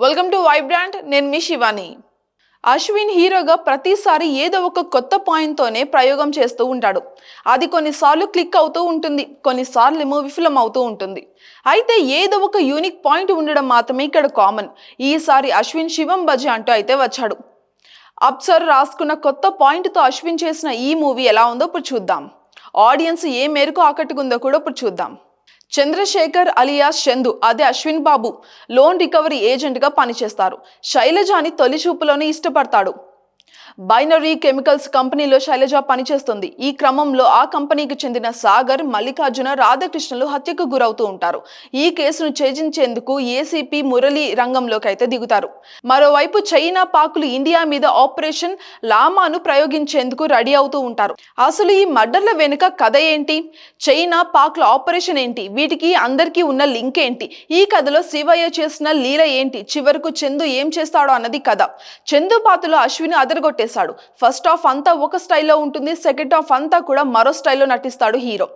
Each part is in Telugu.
Welcome to Vibrant. నేను మీ శివాని. అశ్విన్ హీరోగా ప్రతిసారి ఏదో ఒక కొత్త పాయింట్తోనే ప్రయోగం చేస్తూ ఉంటాడు. అది కొన్నిసార్లు క్లిక్ అవుతూ ఉంటుంది, కొన్నిసార్లు ఏమో విఫలం అవుతూ ఉంటుంది. అయితే ఏదో ఒక యూనిక్ పాయింట్ ఉండడం మాత్రమే ఇక్కడ కామన్. ఈసారి అశ్విన్ శివం బజే అంటూ అయితే వచ్చాడు. అప్సర్ రాసుకున్న కొత్త పాయింట్తో అశ్విన్ చేసిన ఈ మూవీ ఎలా ఉందో ఇప్పుడు చూద్దాం. ఆడియన్స్ ఏ మేరకు ఆకట్టుకుందో కూడా ఇప్పుడు చూద్దాం. చంద్రశేఖర్ అలియాస్ చందు, అదే అశ్విన్ బాబు, లోన్ రికవరీ ఏజెంట్ గా పనిచేస్తారు. శైలజాని తొలి చూపులోనే ఇష్టపడతాడు. బైనరీ కెమికల్స్ కంపెనీలో శైలజ పనిచేస్తుంది. ఈ క్రమంలో ఆ కంపెనీకి చెందిన సాగర్, మల్లికార్జున, రాధాకృష్ణలు హత్యకు గురవుతూ ఉంటారు. ఈ కేసును ఛేదించేందుకు ఏసీపీ మురళి రంగంలోకి అయితే దిగుతారు. మరోవైపు చైనా పాకులు ఇండియా మీద ఆపరేషన్ లామాను ప్రయోగించేందుకు రెడీ అవుతూ ఉంటారు. అసలు ఈ మర్డర్ల వెనుక కథ ఏంటి? చైనా పాక్ల ఆపరేషన్ ఏంటి? వీటికి అందరికీ ఉన్న లింక్ ఏంటి? ఈ కథలో శివయ్య చేసిన లీల ఏంటి? చివరకు చందు ఏం చేస్తాడో అన్నది కథ. చందు పాత్రలో అశ్విన్ అదరగొట్టే ఫస్ట్ హాఫ్ అంతా ఒక స్టైల్లో ఉంటుంది, సెకండ్ హాఫ్ అంతా కూడా మరో స్టైల్లో నటిస్తాడు హీరో.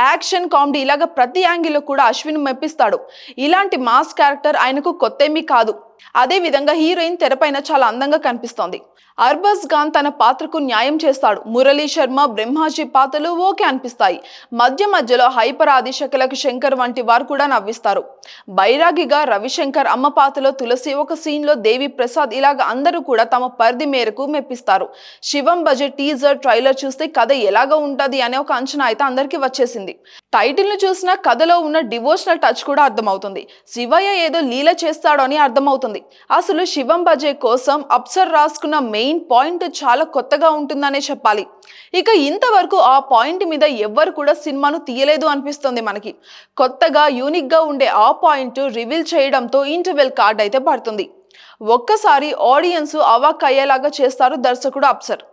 యాక్షన్, కామెడీ ఇలాగ ప్రతి యాంగిల్లో కూడా అశ్విన్ మెప్పిస్తాడు. ఇలాంటి మాస్ క్యారెక్టర్ ఆయనకు కొత్తేమీ కాదు. అదే విధంగా హీరోయిన్ తెరపైన చాలా అందంగా కనిపిస్తోంది. అర్బజ్ ఖాన్ తన పాత్రకు న్యాయం చేస్తాడు. మురళీ శర్మ, బ్రహ్మాజీ పాత్రలు ఓకే అనిపిస్తాయి. మధ్య మధ్యలో హైపర్ ఆది, శకలక శంకర్ వంటి వారు కూడా నవ్విస్తారు. బైరాగిగా రవిశంకర్, అమ్మ పాత్రలో తులసి, ఒక సీన్ లో దేవి ప్రసాద్, ఇలాగ అందరూ కూడా తమ పరిధి మేరకు మెప్పిస్తారు. శివం బజే టీజర్, ట్రైలర్ చూస్తే కథ ఎలాగ ఉంటది అనే ఒక అంచనా అయితే అందరికీ వచ్చేసింది. టైటిల్ ను చూసిన కథలో ఉన్న డివోషనల్ టచ్ కూడా అర్థమవుతుంది. శివయ్య ఏదో లీల చేస్తాడో అని అర్థమవుతుంది. అసలు శివం బజే కోసం అప్సర్ రాసుకున్న మెయిన్ పాయింట్ చాలా కొత్తగా ఉంటుందనే చెప్పాలి. ఇక ఇంతవరకు ఆ పాయింట్ మీద ఎవ్వరు కూడా సినిమాను తీయలేదు అనిపిస్తుంది మనకి. కొత్తగా యూనిక్ గా ఉండే ఆ పాయింట్ రివీల్ చేయడంతో ఇంటర్వెల్ కార్డ్ అయితే పడుతుంది. ఒక్కసారి ఆడియన్స్ అవాక్ అయ్యేలాగా చేస్తారు దర్శకుడు అప్సర్.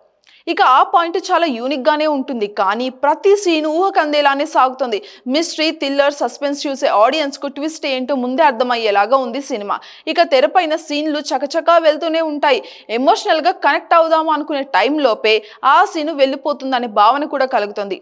ఇక ఆ పాయింట్ చాలా యూనిక్ గానే ఉంటుంది, కానీ ప్రతి సీన్ ఊహకందేలానే సాగుతుంది. మిస్టరీ, థ్రిల్లర్, సస్పెన్స్ చూసే ఆడియన్స్ కు ట్విస్ట్ ఏంటో ముందే అర్థమయ్యేలాగా ఉంది సినిమా. ఇక తెరపైన సీన్లు చకచకా వెళ్తూనే ఉంటాయి. ఎమోషనల్ గా కనెక్ట్ అవుదాము అనుకునే టైంలోపే ఆ సీను వెళ్ళిపోతుందనే భావన కూడా కలుగుతుంది.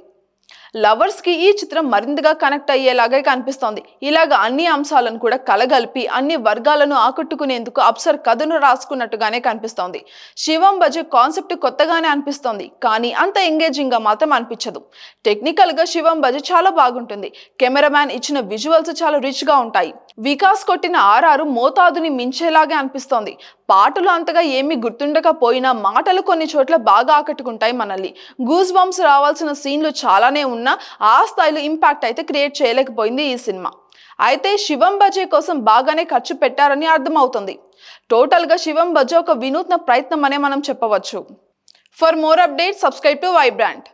లవర్స్ కి ఈ చిత్రం మరింతగా కనెక్ట్ అయ్యేలాగే కనిపిస్తోంది. ఇలాగ అన్ని అంశాలను కూడా కలగలిపి అన్ని వర్గాలను ఆకట్టుకునేందుకు అప్సర్ కథను రాసుకున్నట్టుగానే కనిపిస్తోంది. శివం బజే కాన్సెప్ట్ కొత్తగానే అనిపిస్తోంది, కానీ అంత ఎంగేజింగ్ గా మాత్రం అనిపించదు. టెక్నికల్ గా శివం బజే చాలా బాగుంటుంది. కెమెరామ్యాన్ ఇచ్చిన విజువల్స్ చాలా రిచ్ గా ఉంటాయి. వికాస్ కొట్టిన ఆర్ఆర్ మోతాదుని మించేలాగే అనిపిస్తోంది. పాటలు అంతగా ఏమీ గుర్తుండకపోయినా మాటలు కొన్ని చోట్ల బాగా ఆకట్టుకుంటాయి మనల్ని. గూస్ బంప్స్ రావాల్సిన సీన్లు చాలానే ఉన్నా ఆ స్థాయిలో ఇంపాక్ట్ అయితే క్రియేట్ చేయలేకపోయింది ఈ సినిమా. అయితే శివం బజే కోసం బాగానే ఖర్చు పెట్టారని అర్థమవుతుంది. టోటల్ గా శివం బజే ఒక వినూత్న ప్రయత్నం అనే మనం చెప్పవచ్చు. For more updates, subscribe to Vibrant.